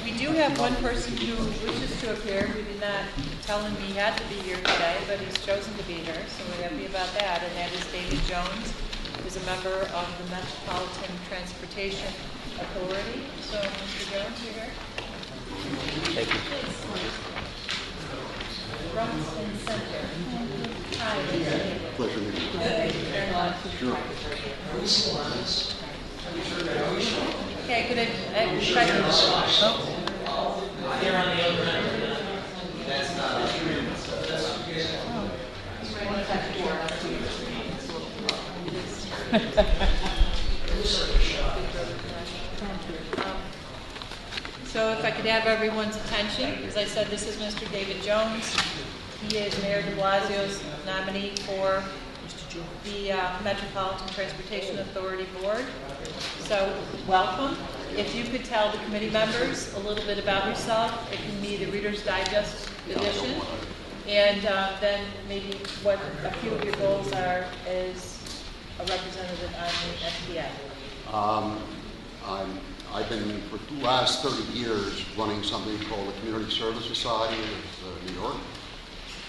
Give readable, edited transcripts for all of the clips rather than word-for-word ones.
We do have one person who wishes to appear who did not tell him he had to be here today, but he's chosen to be here, so we're happy about that, and that is David Jones, who's a member of the Metropolitan Transportation Authority. So, Mr. Jones, you're here? Thank you. Front and center. Hi, David. Pleasure meeting you. Thank you very much. Sure. Okay, could I try to... Oh. So if I could have everyone's attention, as I said, this is Mr. David Jones. He is Mayor de Blasio's nominee for the Metropolitan Transportation Authority Board. So welcome. If you could tell the committee members a little bit about yourself, it can be the Reader's Digest edition, and then maybe what a few of your goals are as a representative on the MTA. I've been for the last 30 years running something called the Community Service Society of New York.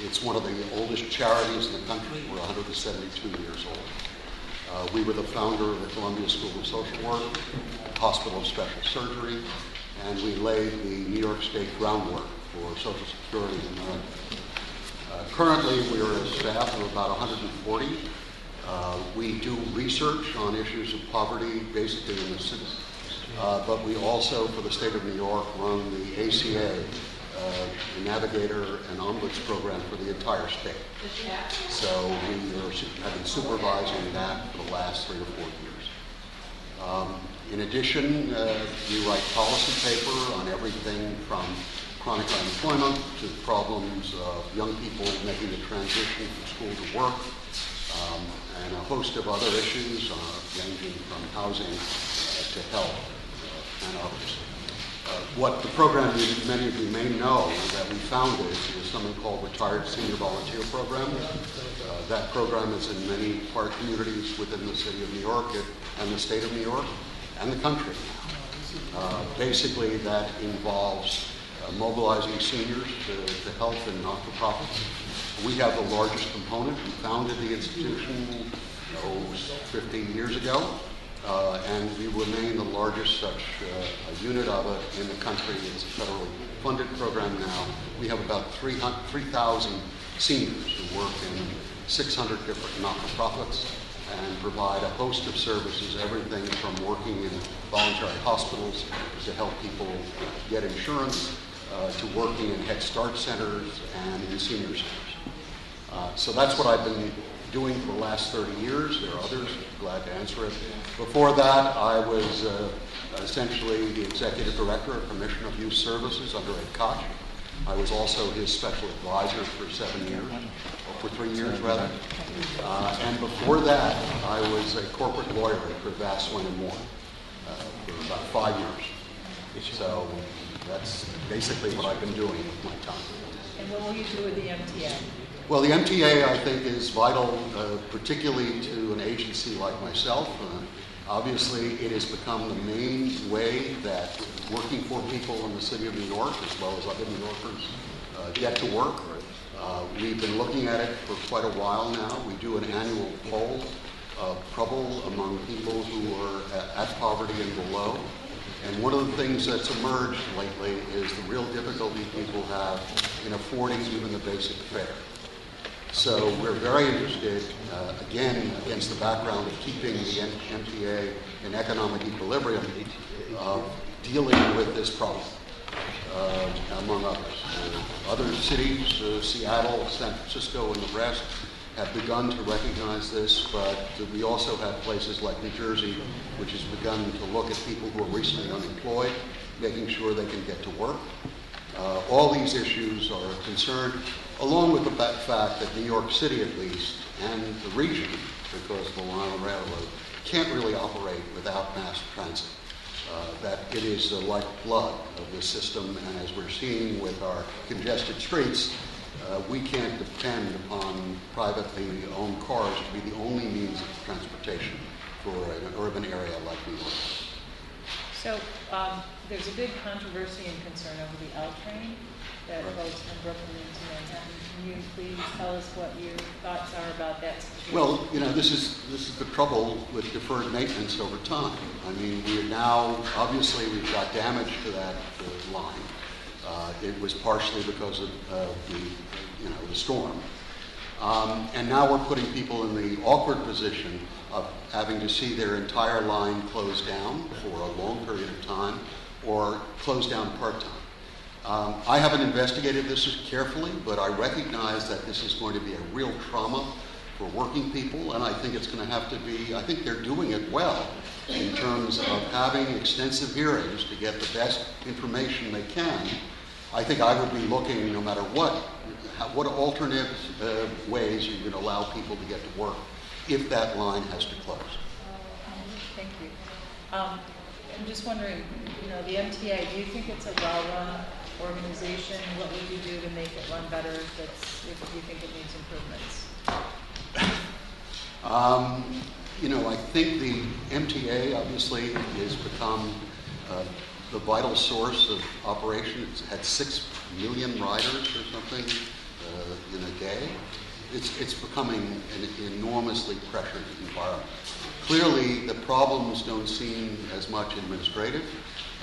It's one of the oldest charities in the country. We're 172 years old. We were the founder of the Columbia School of Social Work, Hospital of Special Surgery, and we laid the New York State groundwork for Social Security in America. Currently, we are a staff of about 140. We do research on issues of poverty, basically in the city. But we also, for the state of New York, run the ACA, the Navigator and Ombuds program for the entire state. So we have been supervising that for the last 3 or 4 years. In addition, we write policy paper on everything from chronic unemployment to problems of young people making the transition from school to work, and a host of other issues ranging from housing to health and others. What the program many of you may know that we founded is something called Retired Senior Volunteer Program. That program is in many part communities within the city of New York and the state of New York and the country. Basically, that involves mobilizing seniors to health and not-for-profits. We have the largest component. We founded the institution 15 years ago. And we remain the largest such unit of it in the country. It's a federally funded program now. We have about 3,000 seniors who work in 600 different not-for-profits and provide a host of services, everything from working in voluntary hospitals to help people get insurance, to working in Head Start centers and in senior centers. So that's what I've been doing for the last 30 years. There are others. Glad to answer it. Before that, I was essentially the executive director of Commission of Youth Services under Ed Koch. I was also his special advisor for 7 years, or for 3 years rather. And before that, I was a corporate lawyer for Vass, Wayne & Moore for about 5 years. So that's basically what I've been doing with my time. And what will you do with the MTA? Well, the MTA, I think, is vital, particularly to an agency like myself. Obviously, it has become the main way that working for people in the city of New York, as well as other New Yorkers, get to work. We've been looking at it for quite a while now. We do an annual poll of trouble among people who are at poverty and below. And one of the things that's emerged lately is the real difficulty people have in affording even the basic fare. So we're very interested, again, against the background of keeping the MTA in economic equilibrium, dealing with this problem, among others. Other cities, Seattle, San Francisco, and the rest, have begun to recognize this, but we also have places like New Jersey, which has begun to look at people who are recently unemployed, making sure they can get to work. All these issues are a concern, along with the fact that New York City, at least, and the region, because of the Long Island Railroad, can't really operate without mass transit. That it is the lifeblood of the system, and as we're seeing with our congested streets, we can't depend upon privately owned cars to be the only means of transportation for an urban area like New York. So, there's a big controversy and concern over the L train that goes from Brooklyn into Manhattan. Can you please tell us what your thoughts are about that situation? Well, you know, this is the trouble with deferred maintenance over time. I mean, we are now, obviously, we've got damage to that line. It was partially because of the storm. And now we're putting people in the awkward position of having to see their entire line closed down for a long period of time or closed down part-time. I haven't investigated this carefully, but I recognize that this is going to be a real trauma for working people, and I think it's going to have to be, I think they're doing it well in terms of having extensive hearings to get the best information they can. I think I would be looking, no matter what alternate ways you can allow people to get to work if that line has to close. Thank you. I'm just wondering, the MTA, do you think it's a well-run organization? What would you do to make it run better if you think it needs improvements? I think the MTA obviously has become the vital source of operation. It's had 6 million riders or something in a day. It's becoming an enormously pressured environment. Clearly, the problems don't seem as much administrative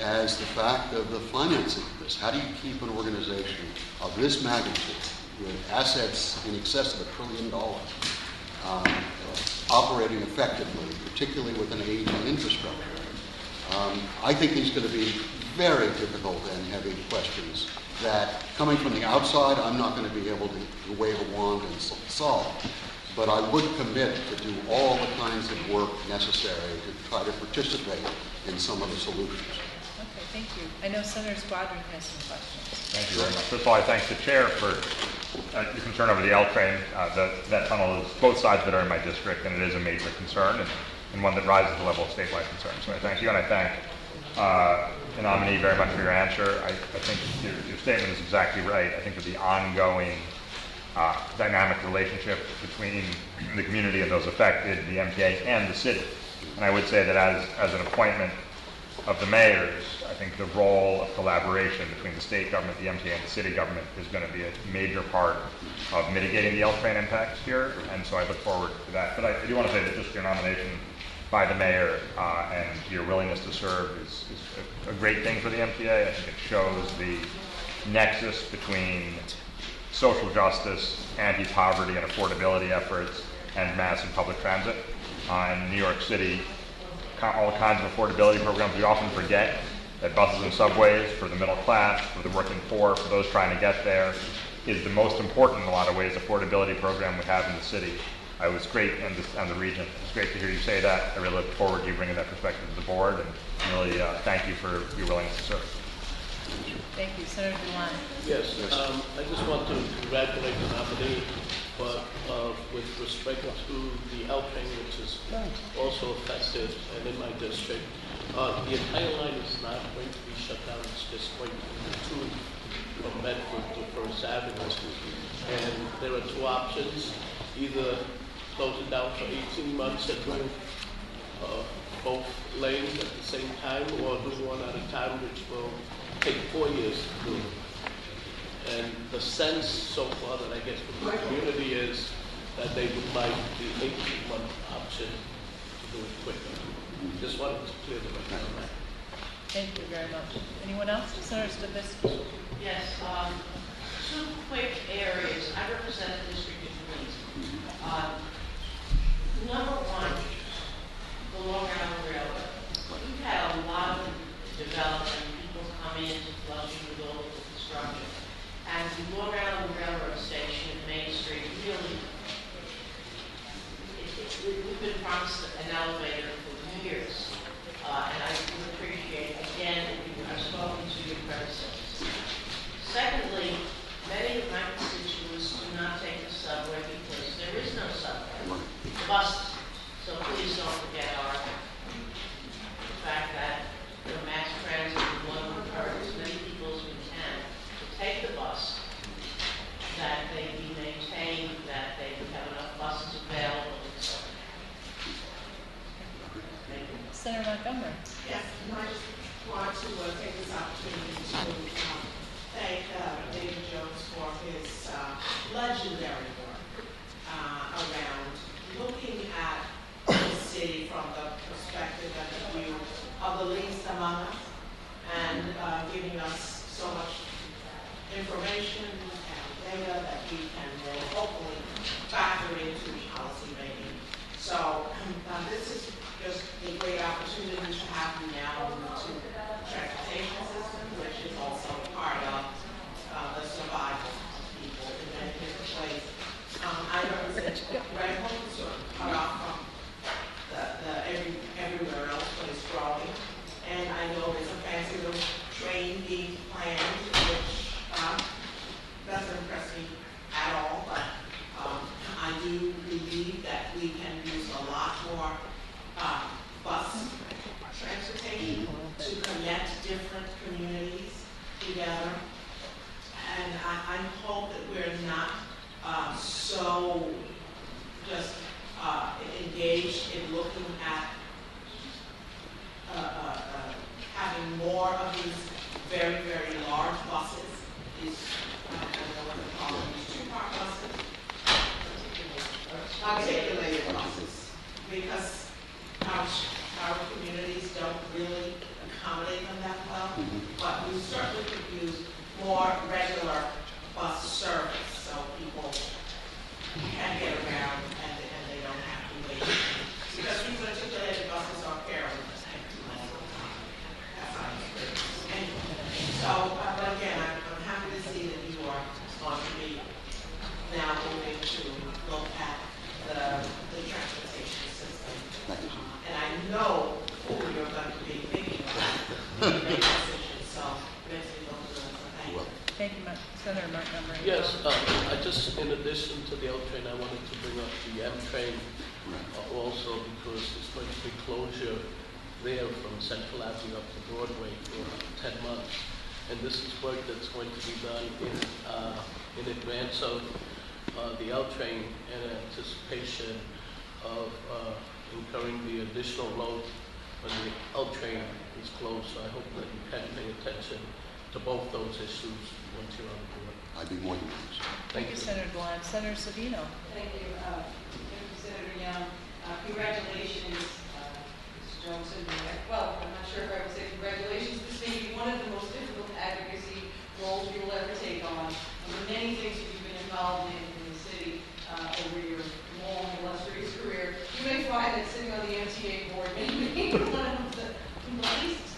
as the fact of the financing of this. How do you keep an organization of this magnitude with assets in excess of $1 trillion operating effectively, particularly with an aging infrastructure? I think these are going to be very difficult and heavy questions that, coming from the outside, I'm not going to be able to wave a wand and solve. But I would commit to do all the kinds of work necessary to try to participate in some of the solutions. Okay, thank you. I know Senator Squadron has some questions. Thank you very much. First of all, I thank the chair for your concern over the L train. That tunnel is, both sides of it are in my district, and it is a major concern and one that rises to the level of statewide concern. So I thank you, and I thank the nominee very much for your answer. I think your statement is exactly right. I think that the ongoing dynamic relationship between the community and those affected, the MTA and the city. And I would say that as an appointment of the mayors, I think the role of collaboration between the state government, the MTA, and the city government is going to be a major part of mitigating the L train impacts here, and so I look forward to that. But I do want to say that just your nomination by the mayor and your willingness to serve is a great thing for the MTA. I think it shows the nexus between social justice, anti-poverty and affordability efforts, and massive public transit. In New York City, all kinds of affordability programs. We often forget that buses and subways for the middle class, for the working poor, for those trying to get there, is the most important in a lot of ways affordability program we have in the city. It was great, and the region. It's great to hear you say that. I really look forward to you bringing that perspective to the board, and really thank you for your willingness to serve. Thank you. Senator DeWine. Yes, I just want to congratulate the nominee, but with respect to the L train, which is also affected and in my district, the entire line is not going to be shut down. It's just going to be from Bedford to First Avenue. And there are two options: either close it down for 18 months and do both lanes at the same time, or do one at a time, which will take 4 years to do. And the sense so far that I get from the community is that they would like the 18-month option to do it quicker. Just wanted to clear the record on that. Thank you very much. Anyone else? Senator Stavisky. Yes, two quick areas. I represent the district of Queens. Number one, the Long Island Railroad. We've had a lot of development. People come in to Flushing with all of the construction. And the Long Island Railroad Station at Main Street really, we've been promised an elevator for years. And I would appreciate, again, if you have spoken to your predecessors. Secondly, many of my constituents do not take the subway because there is no subway. The buses. So please don't forget the fact that mass transit is one of encourage as many people as we can to take the bus, that they be maintained, that they have enough buses available, and so on. Thank you. Senator Montgomery. Yes, giving us so much information and data that we can then hopefully factor into policy making. So this is just a great opportunity to have you now move to the transportation system, which is also part of the survival of people in many different ways. I represent Redmond, sort of cut off from everywhere else, but it's growing. And I know there's a fancy little train being planned, which doesn't impress me at all, but I do believe that we can use a lot more bus transportation to connect different communities together. And I hope that we're not so just engaged in looking at having more of these very, very large buses, these, I don't know what they call them, these two-car buses, articulated buses, because our communities don't really accommodate them that well, but we certainly could use more regular bus service so people can get around and they don't have to wait. Because these articulated buses are perilous. That's our experience. Anyway, so, but again, I'm happy to see that you are going to be now moving to look at the transportation system. And I know who you're going to be thinking about when you make decisions, so it makes me feel good. So thank you. Thank you, Senator Montgomery. Yes, I just, in addition to the L train, I wanted to bring up the M train also, because there's going to be closure there from Central Avenue up to Broadway for 10 months. And this is work that's going to be done in advance of the L train, in anticipation of incurring the additional load when the L train is closed. So I hope that you can pay attention to both those issues once you're on the board. I'd be more than pleased. Thank you, Senator Blunt. Senator Savino. Thank you, Senator Young. Congratulations, Mr. Johnson. Well, I'm not sure if I would say congratulations. This may be one of the most difficult advocacy roles you will ever take on. The many things that you've been involved in the city over your long, illustrious career. You may find that sitting on the MTA board may be one of the least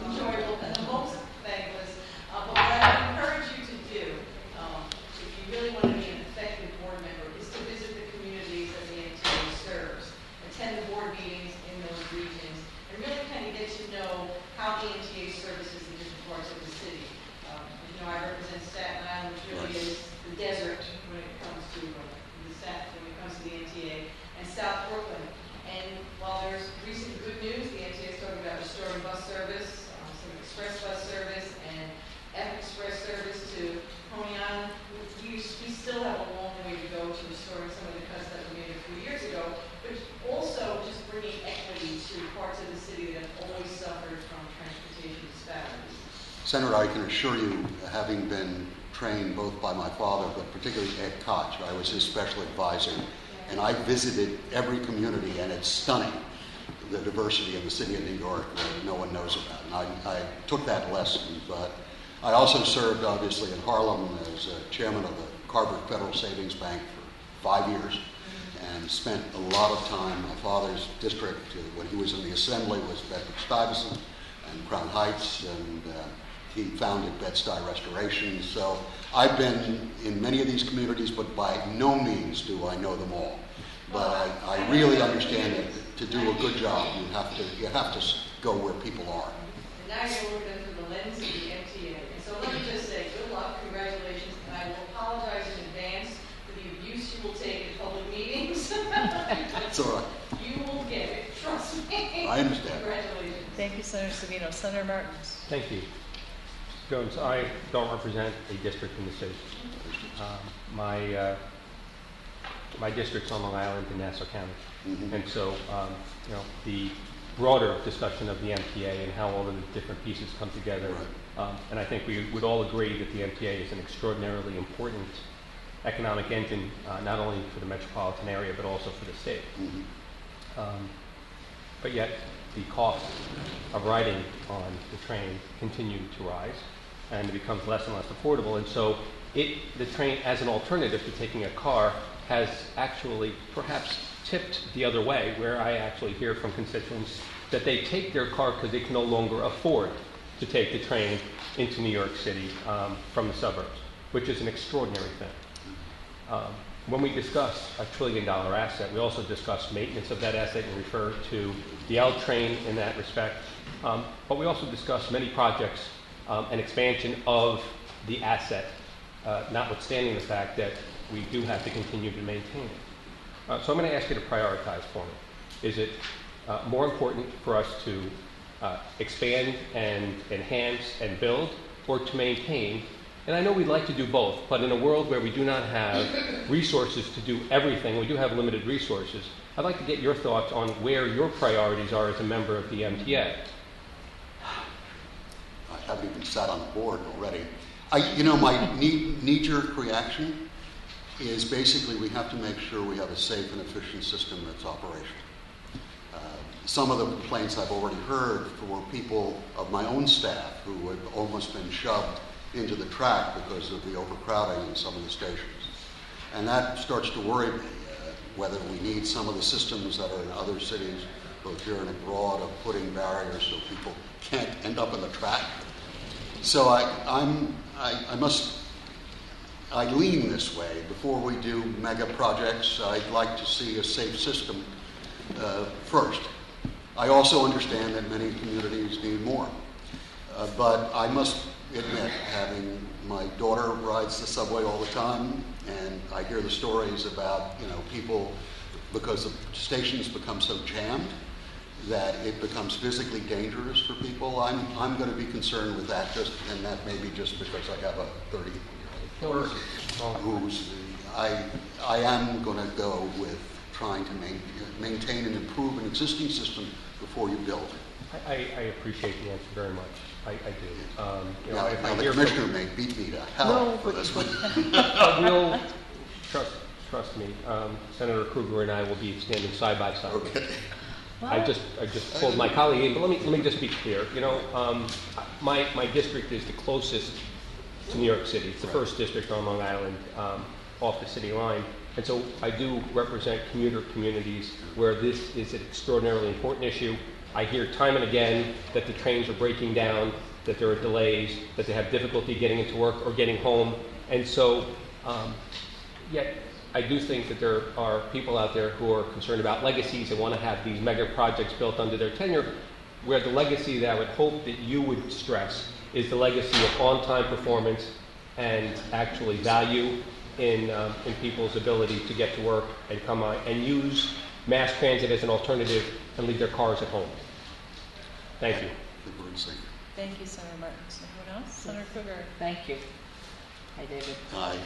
enjoyable and the most thankless. But what I would encourage you to do, if you really want to be an effective board member, is to visit the communities that the MTA serves, attend the board meetings in those regions, and really kind of get to know how the MTA services in different parts of the city. I represent Staten Island, which really is the desert when it comes to the MTA, and South Brooklyn. And while there's recent good news, the MTA is talking about restoring bus service, some express bus service, and F Express service to Coney Island. We still have a long way to go to restoring some of the cuts that were made a few years ago, but also just bringing equity to parts of the city that have always suffered from transportation disparities. Senator, I can assure you, having been trained both by my father, but particularly Ed Koch, I was his special advisor, and I visited every community, and it's stunning, the diversity in the city of New York that no one knows about. And I took that lesson, but I also served, obviously, in Harlem as chairman of the Carver Federal Savings Bank for 5 years, and spent a lot of time. My father's district, when he was in the Assembly, was Bedford-Stuyvesant and Crown Heights, and he founded Bed-Stuy Restoration. So I've been in many of these communities, but by no means do I know them all. But I really understand that to do a good job, you have to go where people are. And now you're looking through the lens of the MTA. And so let me just say, good luck, congratulations, and I will apologize in advance for the abuse you will take in public meetings. It's all right. You will get it, trust me. I understand. Congratulations. Thank you, Senator Savino. Senator Martins. Thank you. Jones, I don't represent a district in the city. My district's on Long Island in Nassau County. And so, the broader discussion of the MTA and how all of the different pieces come together. And I think we would all agree that the MTA is an extraordinarily important economic engine, not only for the metropolitan area, but also for the state. But yet, the cost of riding on the train continue to rise, and it becomes less and less affordable. And so the train, as an alternative to taking a car, has actually perhaps tipped the other way, where I actually hear from constituents that they take their car because they can no longer afford to take the train into New York City from the suburbs, which is an extraordinary thing. When we discuss a $1 trillion asset, we also discuss maintenance of that asset and refer to the L train in that respect. But we also discuss many projects and expansion of the asset, notwithstanding the fact that we do have to continue to maintain it. So I'm going to ask you to prioritize for me. Is it more important for us to expand and enhance and build, or to maintain? And I know we'd like to do both, but in a world where we do not have resources to do everything, we do have limited resources. I'd like to get your thoughts on where your priorities are as a member of the MTA. I haven't even sat on the board already. My knee-jerk reaction is basically we have to make sure we have a safe and efficient system that's operational. Some of the complaints I've already heard were people of my own staff who had almost been shoved into the track because of the overcrowding in some of the stations. And that starts to worry me, whether we need some of the systems that are in other cities, both here and abroad, of putting barriers so people can't end up in the track. So I lean this way. Before we do mega projects, I'd like to see a safe system first. I also understand that many communities need more. But I must admit, having my daughter rides the subway all the time, and I hear the stories about, people, because the stations become so jammed that it becomes physically dangerous for people. I'm going to be concerned with that, and that may be just because I have a 30-year-old daughter I am going to go with trying to maintain and improve an existing system before you build. I appreciate the answer very much. I do. Now the commissioner may beat me to hell for this one. We'll trust me. Senator Krueger and I will be standing side by side. Okay. I just pulled my colleague in, but let me just be clear. My district is the closest to New York City. It's the first district on Long Island off the city line. And so I do represent commuter communities where this is an extraordinarily important issue. I hear time and again that the trains are breaking down, that there are delays, that they have difficulty getting into work or getting home. And so, yet I do think that there are people out there who are concerned about legacies and want to have these mega projects built under their tenure, where the legacy that I would hope that you would stress is the legacy of on-time performance and actually value in people's ability to get to work and come on and use mass transit as an alternative and leave their cars at home. Thank you. Thank you, Senator Martin. Anyone else? Senator Krueger. Thank you. Hi, David. Aye.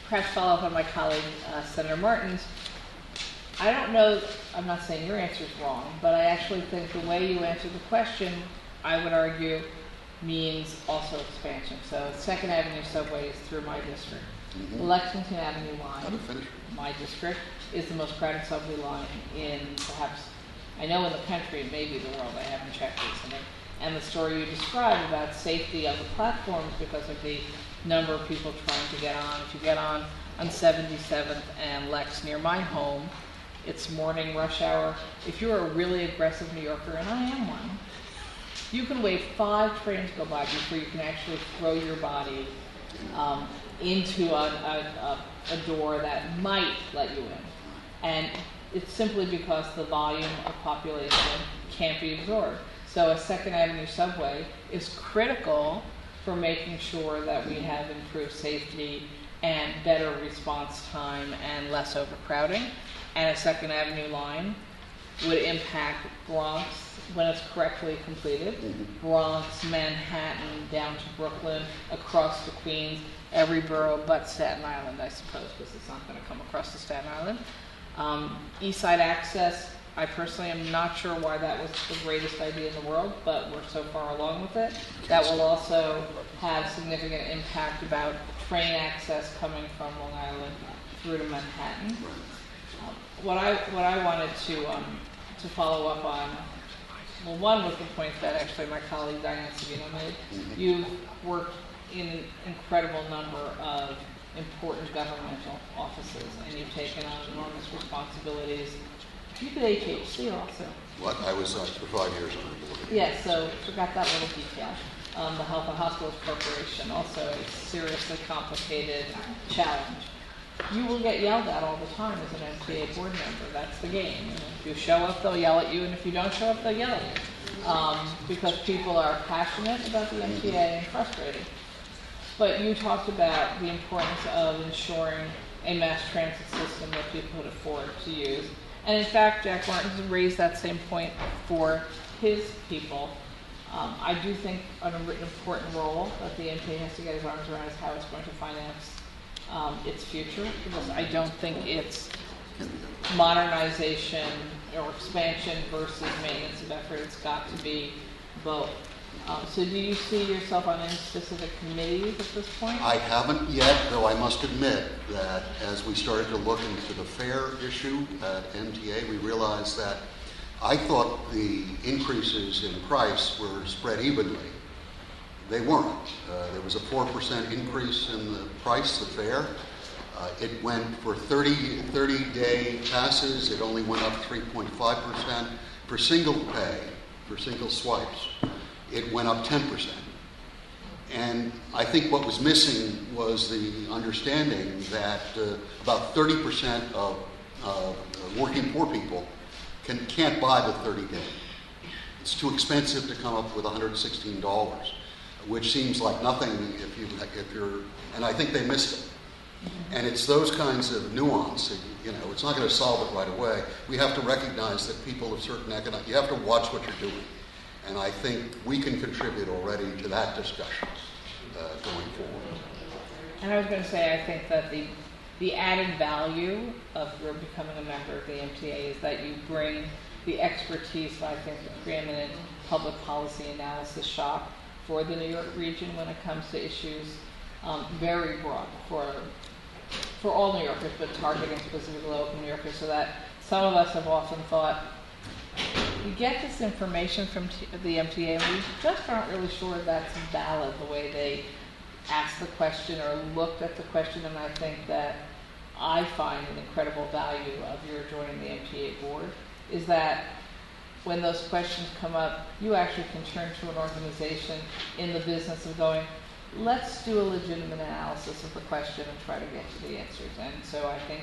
Perhaps follow up on my colleague, Senator Martin's. I don't know, I'm not saying your answer is wrong, but I actually think the way you answered the question, I would argue, means also expansion. So 2nd Avenue subway is through my district. Mm-hmm. The Lexington Avenue line, How to finish? my district, is the most crowded subway line in perhaps, I know in the country, maybe the world, I haven't checked recently. And the story you described about safety of the platforms because of the number of people trying to get on. If you get on 77th and Lex near my home, it's morning rush hour. If you're a really aggressive New Yorker, and I am one, you can wait 5 trains go by before you can actually throw your body into a door that might let you in. And it's simply because the volume of population can't be absorbed. So a 2nd Avenue subway is critical for making sure that we have improved safety and better response time and less overcrowding. And a 2nd Avenue line would impact Bronx when it's correctly completed. Bronx, Manhattan, down to Brooklyn, across to Queens, every borough but Staten Island, I suppose, because it's not going to come across to Staten Island. East Side access, I personally am not sure why that was the greatest idea in the world, but we're so far along with it. That will also have significant impact about train access coming from Long Island through to Manhattan. What I wanted to follow up on well, one was the point that actually my colleague Diane Savino made. You've worked in an incredible number of important governmental offices, and you've taken on enormous responsibilities. You did HHC also. What, I was for 5 years on the board. Yes, so forgot that little detail. The Health and Hospitals Corporation, also a seriously complicated challenge. You will get yelled at all the time as an MTA board member. That's the game. If you show up, they'll yell at you, and if you don't show up, they'll yell at you. Because people are passionate about the MTA and frustrated. But you talked about the importance of ensuring a mass transit system that people could afford to use. And in fact, Jack Martin's raised that same point for his people. I do think an important role that the MTA has to get his arms around is how it's going to finance its future, because I don't think it's modernization or expansion versus maintenance of effort. It's got to be both. So do you see yourself on any specific committees at this point? I haven't yet, though I must admit that as we started to look into the fare issue at MTA, we realized that I thought the increases in price were spread evenly. They weren't. There was a 4% increase in the price, the fare. It went for 30-day passes, it only went up 3.5%. For single pay, for single swipes, it went up 10%. And I think what was missing was the understanding that about 30% of working poor people can't buy the 30-day. It's too expensive to come up with $116, which seems like nothing if you're, and I think they missed it. And it's those kinds of nuance, it's not going to solve it right away. We have to recognize that people of certain economic, you have to watch what you're doing. And I think we can contribute already to that discussion going forward. And I was going to say, I think that the added value of your becoming a member of the MTA is that you bring the expertise, I think, the preeminent public policy analysis shop for the New York region when it comes to issues very broad for all New Yorkers, but targeting specifically local New Yorkers, so that some of us have often thought, you get this information from the MTA, and we just aren't really sure that's valid the way they asked the question or looked at the question. And I think that I find an incredible value of your joining the MTA board is that when those questions come up, you actually can turn to an organization in the business of going, let's do a legitimate analysis of the question and try to get to the answers. And so I think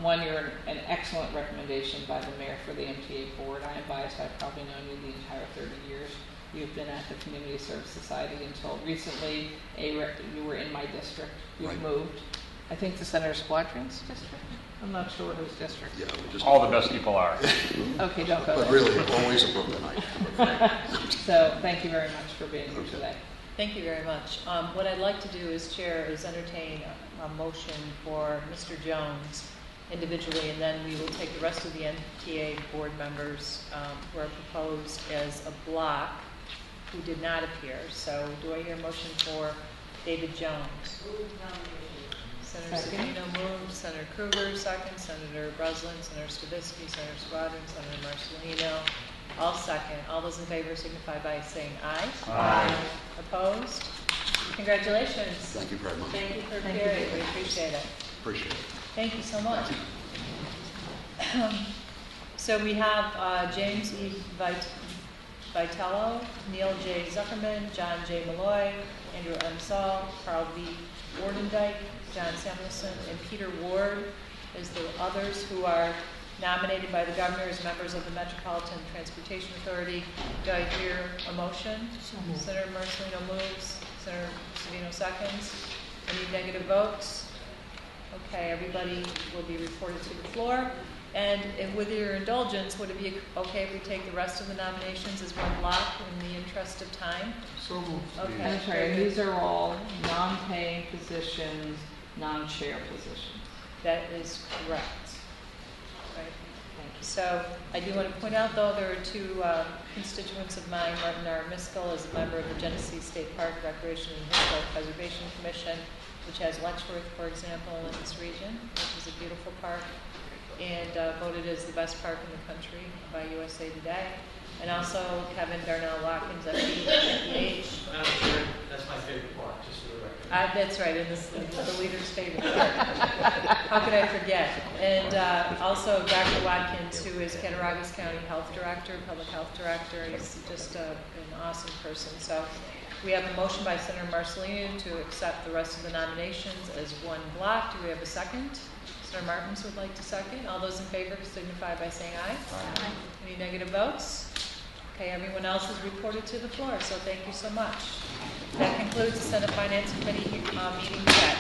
one, you're an excellent recommendation by the mayor for the MTA board. I am biased. I've probably known you the entire 30 years. You've been at the Community Service Society until recently. You were in my district. You've Right. moved, I think, to Senator Squadron's district. I'm not sure whose district. Yeah, we just, All the best people are. Okay, don't go but there. really, always a Brooklynite. So thank you very much for being here today. Thank you very much. What I'd like to do as chair is entertain a motion for Mr. Jones individually, and then we will take the rest of the MTA board members who are proposed as a block who did not appear. So do I hear a motion for David Jones? Senator Second. Savino moves, Senator Kruger second, Senator Breslin, Senator Stavisky, Senator Squadron, Senator Marcelino. All second. All those in favor signify by saying aye. Aye. Opposed? Congratulations. Thank you very much. Thank you for Thank you, appearing. David. We appreciate it. Appreciate it. Thank you so much. So we have James E. Vitello, Neil J. Zuckerman, John J. Malloy, Andrew M. Saul, Carl V. Wardendike, John Samuelson, and Peter Ward as the others who are nominated by the governor as members of the Metropolitan Transportation Authority. Do I hear a motion? Senator Marcelino moves, Senator Savino seconds. Any negative votes? Okay, everybody will be reported to the floor. And with your indulgence, would it be okay if we take the rest of the nominations as one block in the interest of time? So moved. Okay. I'm sorry, these are all non-paying positions, non-chair positions. That is correct. Right. Thank you. So I do want to point out, though, there are two constituents of mine. Martin R. Miskell is a member of the Genesee State Park Recreation and Historic Preservation Commission, which has Letchworth, for example, in this region, which is a beautiful park, and voted as the best park in the country by USA Today. and also Kevin Darnell Watkins, FEH. Madam Chair, that's my favorite part, just for the record. That's right, and this is the leader's favorite part. How could I forget? And also Dr. Watkins, who is Cattaraugus County Health Director, Public Health Director. He's just an awesome person. So we have a motion by Senator Marcelino to accept the rest of the nominations as one block. Do we have a second? Senator Martins would like to second. All those in favor signify by saying aye. Aye. Any negative votes? Okay, everyone else is reported to the floor, so thank you so much. That concludes the Senate Finance Committee meeting today.